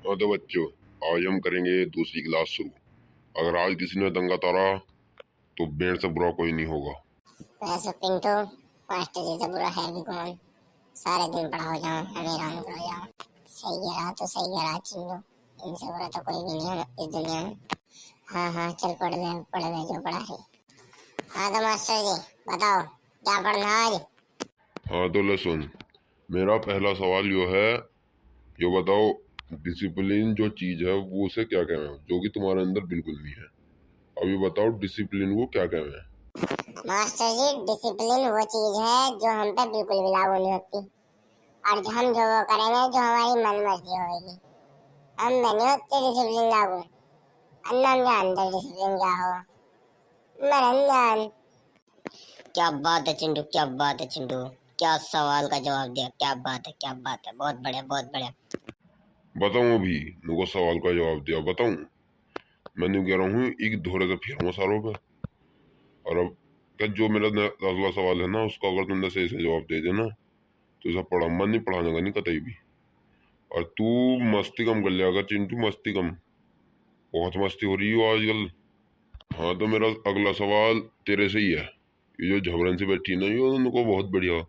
हाँ तो बच्चों, आज हम करेंगे दूसरी क्लास शुरू। अगर आज किसी ने दंगा तारा तो बेड़ से बुरा कोई नहीं होगा। वैसे पिंटू, मास्टर जी से बुरा है भी कौन। सारे दिन पढ़ा हो जाओ, हैरान हो जाओ। सही कह रहा तो सही कह रहा चिंटू, इनसे बुरा तो कोई भी नहीं है इस दुनिया में। हाँ हाँ, चल पढ़ ले जो पढ़ा है। हाँ तो मास्टर जी बताओ, क्या पढ़ना है आज? हाँ तो ले सुन, मेरा पहला सवाल यो है, यो बताओ डिसिप्लिन जो चीज है वो उसे क्या कहते हैं, जो कि तुम्हारे अंदर बिल्कुल नहीं है। अभी बताओ डिसिप्लिन को क्या कहते हैं। मास्टर जी, डिसिप्लिन वो चीज है जो हम पे बिल्कुल भी लागू नहीं होती, और हम जो वो करेंगे जो हमारी मन मर्जी होगी। हम में नहीं होती डिसिप्लिन लागू। अन्ना जानते डिसिप्लिन क्या हो। मरन। क्या बात है चिंटू, क्या बात है चिंटू। क्या सवाल का जवाब दिया, क्या बात है, क्या बात है। बहुत बढ़िया, बहुत बढ़िया। बताऊं अभी मेरे सवाल का जवाब दिया, बताऊं। मैंने कह रहा हूँ एक धोरे से फिर मसारों पे। और अब क्या जो मेरा अगला सवाल है ना, उसका अगर तुमने सही से जवाब दे देना तो ऐसा पढ़ा मन नहीं, पढ़ाने का नहीं कतई भी। और तू मस्ती कम कर लिया कर चिंटू, मस्ती कम। बहुत मस्ती हो रही हो आजकल। हाँ तो मेरा अगला सवाल तेरे से ही है। ये जो झबरन से बैठी है ना, ये उनको बहुत बढ़िया।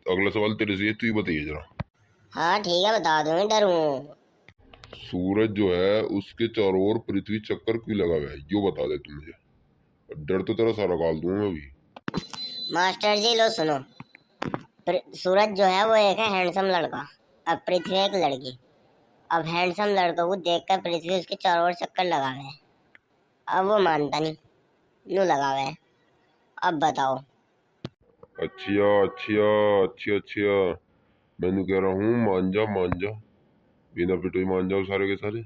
अगला सवाल तेरे से है, तू ही बताइए जरा। हाँ ठीक है, बता दूंगी, डरूं। सूरज जो है उसके चारों ओर पृथ्वी चक्कर क्यों लगा हुआ है, यो बता दे तू मुझे। डर तो तेरा सारा गाल दूंगा मैं भी। मास्टर जी लो सुनो। सूरज जो है वो एक है हैंडसम लड़का, अब पृथ्वी एक लड़की। अब हैंडसम लड़कों को देखकर पृथ्वी उसके चारों ओर चक्कर लगा है। अब वो मानता नहीं, नू लगा हुआ है। अब बताओ। अच्छा अच्छा अच्छा अच्छा, मैंने कह रहा हूँ मान जा मान जा, बिना पिटो ही मान जाओ सारे के सारे।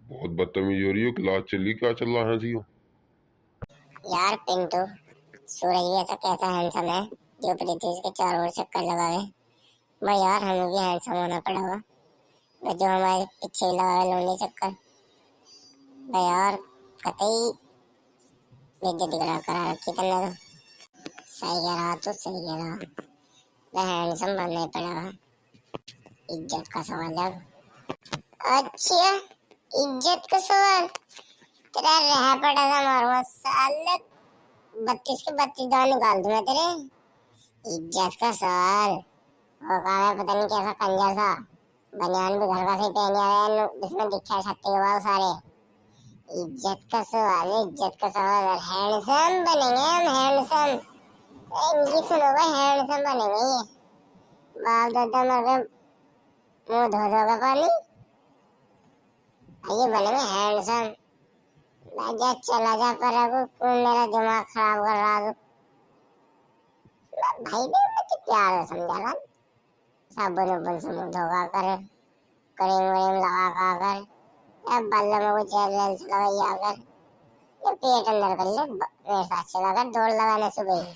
बहुत बदतमीजी हो रही हो, क्लास चल रही, क्या चल रहा है सी हो। यार पिंटू, सूरज भी ऐसा कैसा हैंडसम है जो पृथ्वी के चारों ओर चक्कर लगावे। भाई यार, हमें भी हैंडसम होना पड़ेगा जो हमारे पीछे ही लगावे लोने चक्कर। भाई यार, कतई बेइज्जती करा रखी तुमने तो। सही कह रहा तो सही कह रहा, मैं हैंडसम बनना ही पड़ेगा। इज्जत का सवाल है। अच्छा, इज्जत का सवाल। तेरा रह पड़ा था मारूंगा साले। 32 के 32 दांत निकाल दूंगा तेरे। इज्जत का सवाल होगा, मैं पता नहीं कैसा कंजर सा बनियान भी घर का से पहने आया है, जिसमें दिखा है छत्ते के बाल सारे। इज्जत का सवाल है, इज्जत का सवाल। हैंडसम बनेंगे हम, हैंडसम। इनकी सुनो भाई, हैंडसम बनेंगे ये। बाल दादा मर गए, मुंह धो धो का पानी। ये बनेंगे हैंडसम। जा चला जा पर अब मेरा दिमाग खराब कर रहा है। भाई ने मुझे प्यार से समझा रहा, साबुन उबुन से मुंह धोगा कर, क्रीम व्रीम लगा कर, या बालों में कुछ जेल वेल लगाइया कर, या पेट अंदर कर ले। मेरे साथ चला कर, दौड़ लगाने सुबह ही।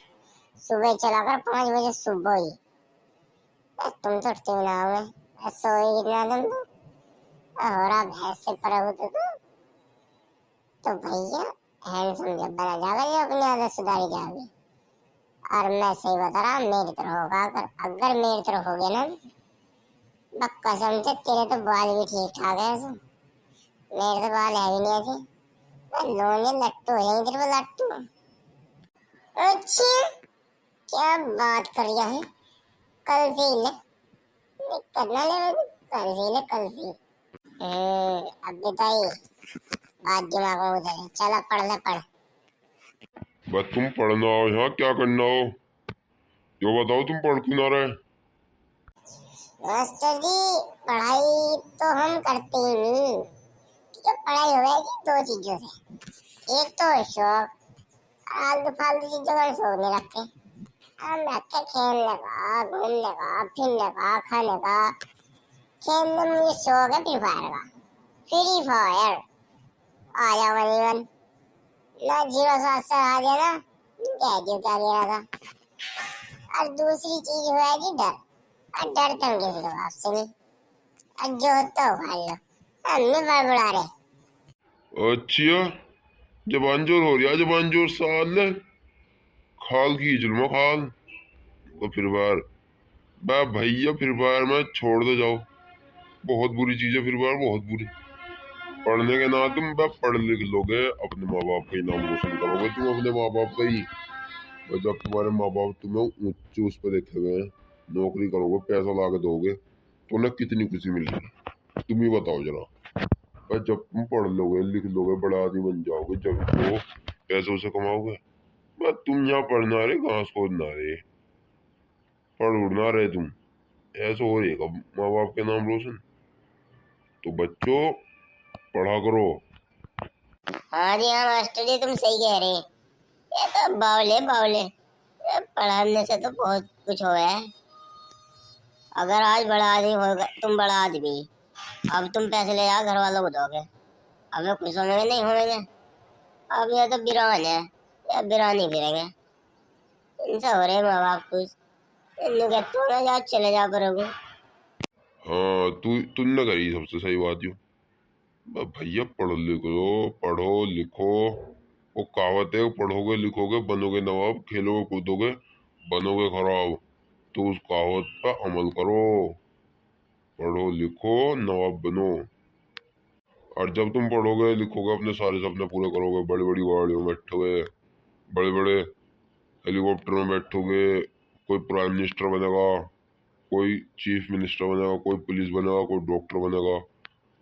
सुबह चला कर 5 बजे सुबह ही। तुम तो उठती ना हो, सोई कितना तुम तो। हो रहा भैंस से पर तो भैया हैंडसम जब बना जाएगा ये अपनी आदत सुधारी जाएगी। और मैं सही बता रहा, मेरी तरह होगा अगर मेरी तरह हो गया ना, कसम से तेरे तो बाल भी ठीक ठाक है ऐसे। मेरे तो बाल है भी नहीं ऐसे, लोने लट्टू हो जाएंगे तेरे को, लट्टू। अच्छा, क्या बात कर रहा है। कल से ही ले, करना ले मुझे, कल से ही ले, कल से ही। अब बताइए, बात दिमाग में उधर है। चलो पढ़ ले, पढ़। बस तुम पढ़ना हो यहाँ, क्या करना हो जो बताओ, तुम पढ़ क्यों ना रहे। मास्टर जी, पढ़ाई तो हम करते ही नहीं। तो पढ़ाई हो जाएगी 2 चीजों से। एक तो शौक, आलतू फालतू चीजों का शौक नहीं रखते हम। रखते खेलने का, घूमने का, फिरने का, खाने का। खेलने में मुझे शौक है फ्री फायर का। फ्री फायर आ जाओ बन ना, 0 7 आ गया ना, क्या जो क्या दे रहा था। और दूसरी चीज हुआ है जी डर। और डरते हम किसी को आपसे नहीं, और जो तो उखाड़ लो, हमने बड़बड़ा रहे। अच्छा, जबान जोर हो रही है, जबान जोर साले। खाल खींच लूँ खाल। तो फिर बार बा भैया, फिर बार मैं छोड़ दो जाओ। बहुत बुरी चीज है फिर यार, बहुत बुरी। पढ़ने के ना तुम बस पढ़ लिख लोगे, अपने माँ बाप का ही नाम रोशन करोगे तुम, अपने माँ बाप का ही। और जब तुम्हारे माँ बाप तुम्हें ऊंचे उस पर देखे हुए हैं, नौकरी करोगे, पैसा ला के दोगे, तो उन्हें कितनी खुशी मिलेगी तुम ही बताओ जरा। पर जब तुम पढ़ लोगे लिख लोगे, बड़ा आदमी बन जाओगे, जब तो पैसों से कमाओगे। बस तुम यहाँ पढ़ना रहे, घास खोदना रहे, पढ़ उड़ना रहे तुम, ऐसा हो रहेगा माँ बाप के नाम रोशन। तो बच्चों पढ़ा करो। हाँ जी हाँ मास्टर जी, तुम सही कह रहे हैं। ये तो बावले बावले, ये पढ़ाने से तो बहुत कुछ हो है। अगर आज बड़ा आदमी होगा, तुम बड़ा आदमी, अब तुम पैसे ले जाओ घर वालों को दोगे, अब ये खुश होंगे नहीं होंगे। अब ये तो बिरान है, या बिरानी फिरेंगे, इनसे हो रहे माँ बाप खुश। इन्हें कहते हो ना यार चले जा करोगे। हाँ तुमने करी सबसे सही बात यूँ। भैया पढ़ लिखो, पढ़ो लिखो। वो कहावत है, पढ़ोगे लिखोगे बनोगे नवाब, खेलोगे कूदोगे बनोगे खराब। तो उस कहावत पर अमल करो, पढ़ो लिखो नवाब बनो। और जब तुम पढ़ोगे लिखोगे, अपने सारे सपने पूरे करोगे, बड़ी बड़ी गाड़ियों में बैठोगे, बड़े बड़े हेलीकॉप्टर में बैठोगे, कोई प्राइम मिनिस्टर बनेगा, कोई चीफ मिनिस्टर बनेगा, कोई पुलिस बनेगा, कोई डॉक्टर बनेगा,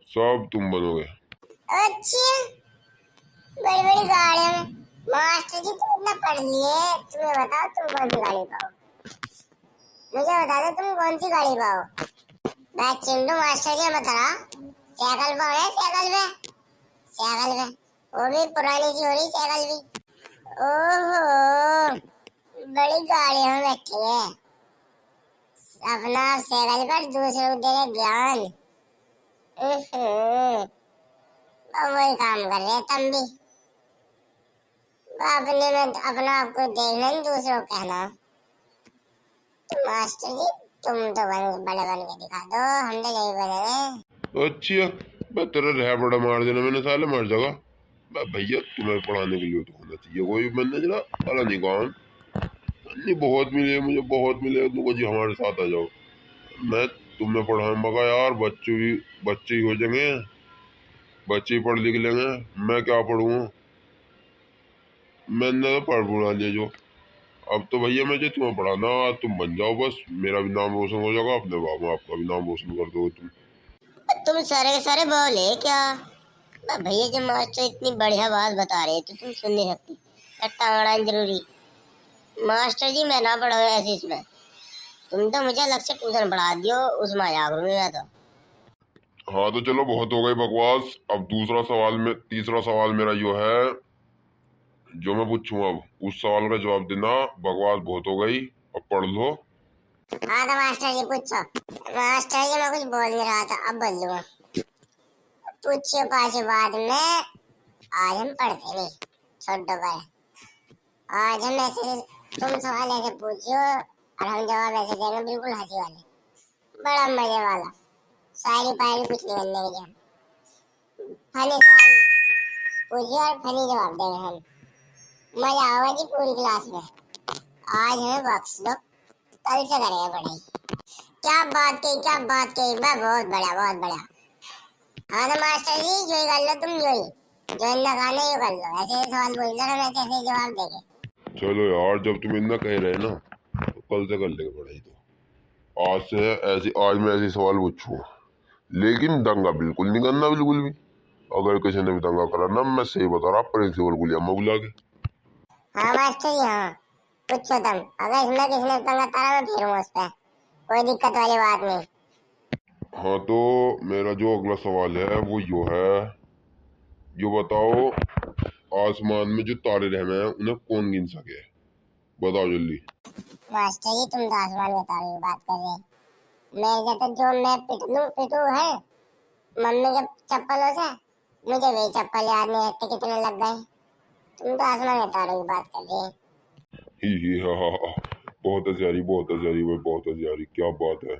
सब तुम बनोगे। अच्छा, बड़ी बड़ी गाड़ियों में। मास्टर जी तुम इतना पढ़ लिए, तुम्हें बताओ तुम कौन सी गाड़ी पाओ? मुझे बता दो तुम कौन सी गाड़ी पाओ? मैं चिंटू मास्टर जी बता, साइकिल पाओ है, साइकिल पे, साइकिल पे, वो भी पुरानी सी हो रही साइकिल भी। ओहो, बड़ी गाड़ियों में बैठे हैं, अपना साइकिल पर दूसरों को दे रहे ज्ञान। वही काम कर रहे तुम भी, अपने में अपना आपको देखना नहीं, दूसरों को कहना। तो मास्टर जी तुम तो बड़े बन के दिखा दो, हम तो यही बने हैं। अच्छा, मैं तेरा रह बड़ा मार देना मैंने, साले मर जाएगा। भैया तुम्हें पढ़ाने के लिए तो होना चाहिए कोई, मैंने जरा अला नहीं काम नहीं, बहुत मिले मुझे, बहुत मिले तुमको जी, हमारे साथ आ जाओ, मैं तुम्हें पढ़ाऊँ। मगर यार बच्चे ही हो जाएंगे, बच्चे ही पढ़ लिख लेंगे, मैं क्या पढ़ूँ, मैंने तो पढ़ पढ़ा लिया जो। अब तो भैया मैं जो तुम्हें पढ़ाना तुम बन जाओ, बस मेरा भी नाम रोशन हो जाएगा, अपने बाप में आपका भी नाम रोशन कर दोगे तुम। तुम सारे के सारे बोले क्या? भैया जब मास्टर इतनी बढ़िया बात बता रहे तो तुम सुन नहीं सकती? टांगड़ा जरूरी। मास्टर जी मैं ना पढ़ा ऐसे इसमें, तुम तो मुझे अलग से ट्यूशन पढ़ा दियो, उसमें जा करूँ मैं तो। हाँ तो चलो बहुत हो गई बकवास। अब दूसरा सवाल में, तीसरा सवाल मेरा जो है, जो मैं पूछूं अब उस सवाल का जवाब देना। बकवास बहुत हो गई, अब पढ़ लो। हाँ तो मास्टर जी पूछो। मास्टर जी मैं कुछ बोल नहीं रहा था, अब बोल लूंगा। पूछिए पांच बाद में, आज हम पढ़ते नहीं, छोड़ो पर। आज हम ऐसे, तुम सवाल ऐसे पूछियो और हम जवाब ऐसे देंगे, बिल्कुल हंसी वाले, बड़ा मजे वाला, शायरी पायरी कुछ नहीं करने के लिए। फनी सवाल पूछिए और फनी जवाब देंगे हम, मजा आएगा जी पूरी क्लास में। आज हमें बख्श दो, कल से करेंगे पढ़ाई। क्या बात कही, क्या बात कही, मैं बहुत बढ़िया, बहुत बढ़िया। हाँ तो मास्टर जी जो ही कर लो, तुम जो इतना गाने ही कर लो, ऐसे सवाल पूछ लो, हम ऐसे जवाब देंगे। चलो यार, जब तुम इतना कह रहे ना तो कल से कर लेंगे पढ़ाई। तो आज से ऐसी, आज मैं ऐसे सवाल पूछूंगा, लेकिन दंगा बिल्कुल नहीं करना, बिल्कुल भी। अगर किसी ने भी दंगा करा ना, मैं सही बता रहा, प्रिंसिपल को लिया मैं बुला के। हाँ मास्टर जी हाँ, पूछो तुम, अगर इसमें किसी ने दंगा करा मैं फिरूंगा उस पर, कोई दिक्कत वाली बात नहीं। हाँ तो मेरा जो अगला सवाल है वो यो है, यो बताओ, आसमान में जो तारे रहते हैं उन्हें कौन गिन सके, बताओ जल्दी। मास्टर जी तुम तो आसमान के तारों की बात कर रहे हैं, मेरे तो जो मैं पिटू है मम्मी के चप्पलों से, मुझे वही चप्पल याद नहीं रहते कितने लग गए। तुम तो आसमान के तारों की बात कर रहे हैं। ही हा, बहुत हजारी, बहुत हजारी भाई, बहुत हजारी, क्या बात है,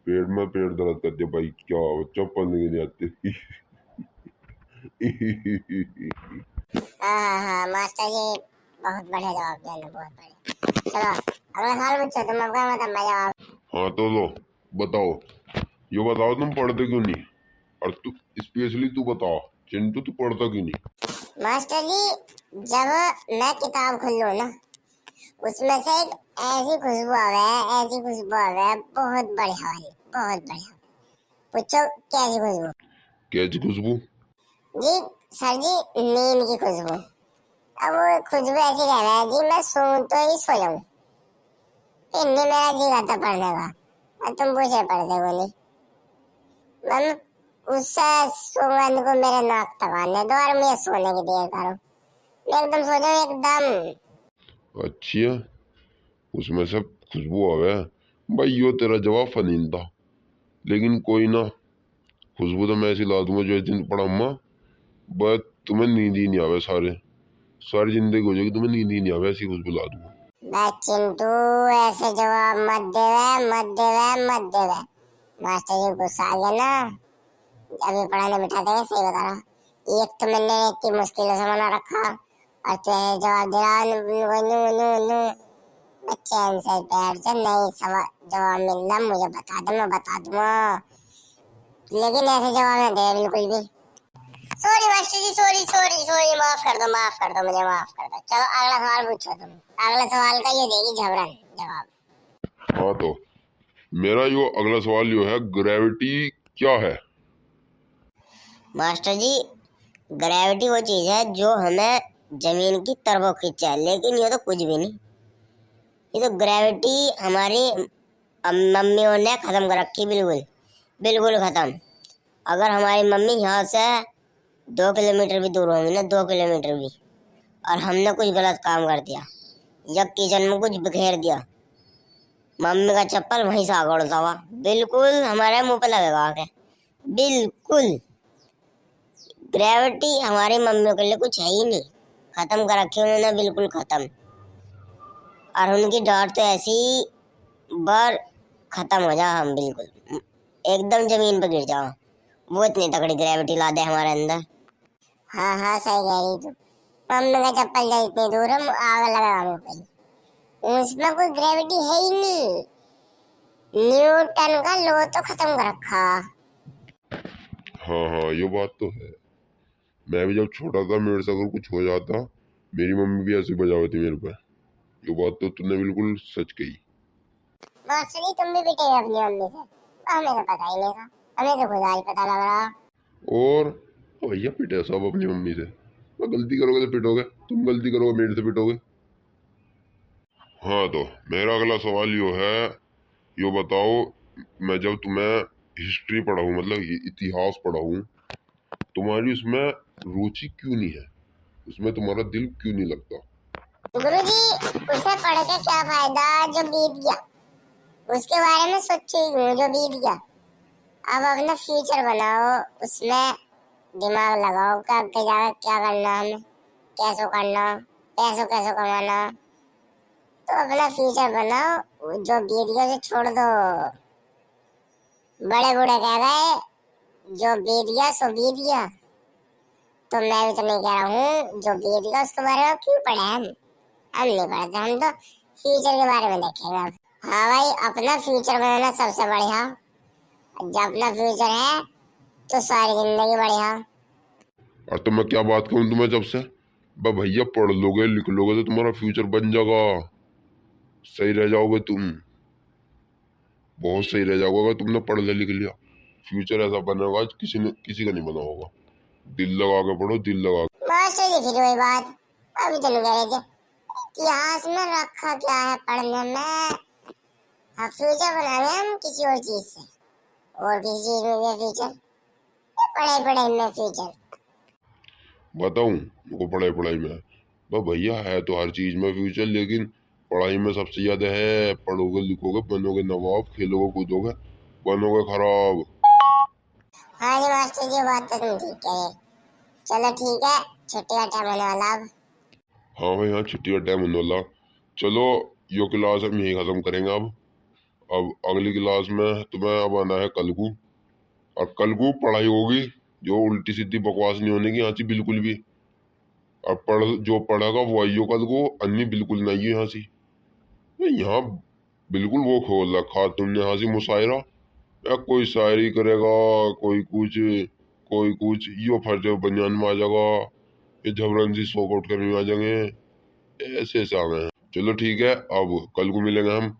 पेट में पेट दर्द कर दिया भाई, क्या चप्पल नहीं आती। हाँ मास्टर जी बहुत बढ़िया जवाब दिया, बहुत बढ़िया। चलो अगला सवाल पूछो तुम, अब मतलब मैं जवाब। हाँ तो लो बताओ, ये बताओ तुम पढ़ते क्यों नहीं? और तू स्पेशली तू बता चिंटू, तू पढ़ता क्यों नहीं? मास्टर जी, जब मैं किताब खोल लूँ ना, उसमें से एक ऐसी खुशबू आवे है, ऐसी खुशबू आवे है, बहुत बढ़िया वाली, बहुत बढ़िया। पूछो कैसी खुशबू? कैसी खुशबू? जी सर जी, नीम की खुशबू। अब वो खुशबू ऐसी कह रहा है जी, मैं सूंघते ही सो जाऊं। फिर नहीं मेरा जी करता पढ़ने का, और तुम पूछे पढ़ते को नहीं। मैं उससे सुगंध को मेरे नाक तक आने दो और मुझे सोने की देर करो। मैं एकदम सो जाऊं एकदम। अच्छा, उसमें से खुशबू आवे। भाई यो तेरा जवाब फनीन था, लेकिन कोई ना, खुशबू तो मैं ऐसी ला दूंगा जो दिन पढ़ाऊंगा बस तुम्हें नींद ही नहीं आवे, सारी जिंदगी हो जाएगी तुम्हें नींद ही नहीं आवे, ऐसी खुशबू ला दूंगा। बे चिंटू, ऐसे जवाब मत देवे, मत देवे, मत देवे। मास्टर जी गुस्सा आ गया ना, अभी पढ़ाने बिठा देंगे। सही बता रहा, एक तो मैंने इतनी मुश्किलों से मना रखा और तू जवाब दे रहा नु। चैन से बैठ जा, नहीं सवाल जवाब मिलना मुझे बता दे, मैं बता दूंगा, लेकिन ऐसे जवाब ना दे बिल्कुल भी। सॉरी मास्टर जी, सॉरी सॉरी सॉरी, माफ कर दो, माफ कर दो, मुझे माफ कर दो। चलो अगला सवाल पूछो तुम। अगला सवाल का ये देगी झबरन जवाब। हाँ तो मेरा यो अगला सवाल यो है, ग्रेविटी क्या है? मास्टर जी, ग्रेविटी वो चीज है जो हमें जमीन की तरफ खींचे है, लेकिन ये तो कुछ भी नहीं। ये तो ग्रेविटी हमारी मम्मियों ने खत्म कर रखी, बिल्कुल बिल्कुल खत्म। अगर हमारी मम्मी यहाँ से 2 किलोमीटर भी दूर होंगी ना, 2 किलोमीटर भी, और हमने कुछ गलत काम कर दिया या किचन में कुछ बिखेर दिया, मम्मी का चप्पल वहीं से आगे उड़ता हुआ बिल्कुल हमारे मुंह पे लगेगा आके, बिल्कुल। ग्रेविटी हमारी मम्मियों के लिए कुछ है ही नहीं, खत्म कर रखी उन्होंने, बिल्कुल खत्म। और उनकी डांट तो ऐसी बार खत्म हो जा, हम बिल्कुल एकदम जमीन पर गिर जाओ, वो इतनी तगड़ी ग्रेविटी ला दे हमारे अंदर। हाँ हाँ सही कह रही तू। मम्मी का चप्पल जा इतनी दूर हम आग लगा मुंह पे, उसमें कोई ग्रेविटी है ही नहीं। न्यूटन का लॉ तो खत्म कर रखा। हाँ हाँ ये बात तो है। मैं भी जब छोटा था, मेरे से अगर कुछ हो जाता, मेरी मम्मी भी ऐसे बजावती मेरे पे। ये बात तो तूने बिल्कुल सच कही। मास्टर जी तुम भी पिटे हो अपनी मम्मी से? हमें तो पता ही नहीं था, हमें तो खुद आज पता लग रहा। और भैया पिटे सब अपनी मम्मी से, तो गलती करोगे तो पिटोगे, तुम गलती करोगे मेरे से पिटोगे। हाँ तो मेरा अगला सवाल यो है, यो बताओ, मैं जब तुम्हें हिस्ट्री पढ़ाऊँ, मतलब इतिहास पढ़ाऊँ, तुम्हारी उसमें रुचि क्यों नहीं है, उसमें तुम्हारा दिल क्यों नहीं लगता? गुरुजी, उसे पढ़ के क्या फायदा जो बीत गया, उसके बारे में सोचो ही जो बीत गया। अब अपना फ्यूचर बनाओ, उसमें दिमाग लगाओ कि आगे जाकर क्या करना, हमें कैसे करना, पैसों कैसे कमाना। तो अपना फ्यूचर बनाओ, जो बीत गया उसे छोड़ दो। बड़े बूढ़े कह गए जो बीत गया सो बीत गया, तो मैं भी तो नहीं कह रहा हूँ जो बीत गया उसके बारे में क्यों पढ़े हम नहीं पढ़ते, हम तो फ्यूचर के बारे में देखेंगे अब। हाँ भाई, अपना फ्यूचर बनाना सबसे बढ़िया। जब अपना फ्यूचर है तो सारी जिंदगी बढ़िया। और तो मैं क्या बात कहूँ तुम्हें, जब से भैया पढ़ लोगे लिख लोगे तो तुम्हारा फ्यूचर बन जाएगा, सही रह जाओगे तुम, बहुत सही रह जाओगे अगर तुमने पढ़ लिख लिया। फ्यूचर ऐसा बनेगा किसी का नहीं बना होगा। दिल लगा के पढ़ो, दिल लगा के। मास्टर जी फिर वही बात अभी तो नहीं कह रहे थे, इतिहास में रखा क्या है पढ़ने में? अब फ्यूचर बनाने हम किसी और चीज से, और किसी चीज में भी फ्यूचर, पढ़ाई पढ़ाई में फ्यूचर। बताऊं तुमको पढ़ाई में, भैया है तो हर चीज में फ्यूचर, लेकिन पढ़ाई में सबसे ज्यादा है। पढ़ोगे लिखोगे बनोगे नवाब, खेलोगे कूदोगे बनोगे खराब। हाँ जी मास्टर जी, बात तो तुम ठीक कह रहे। चलो ठीक है, छुट्टी का टाइम होने वाला अब। हाँ भाई हाँ, छुट्टी का टाइम होने वाला। चलो यो क्लास हम यही खत्म करेंगे अब अगली क्लास में तुम्हें अब आना है कल को, और कल को पढ़ाई होगी, जो उल्टी सीधी बकवास नहीं होने की यहाँ से बिल्कुल भी। और जो पढ़ेगा वो आइयो कल को, अन्नी बिल्कुल नहीं है यहाँ से। यहाँ बिल्कुल वो खोल रखा तुमने यहाँ से मुशायरा, या कोई शायरी करेगा, कोई कुछ यो फर्ज बनियान में आ जाएगा, ये झबरन सी शॉक आउट करने में आ जाएंगे, ऐसे ऐसे आ गए हैं। चलो ठीक है, अब कल को मिलेंगे हम।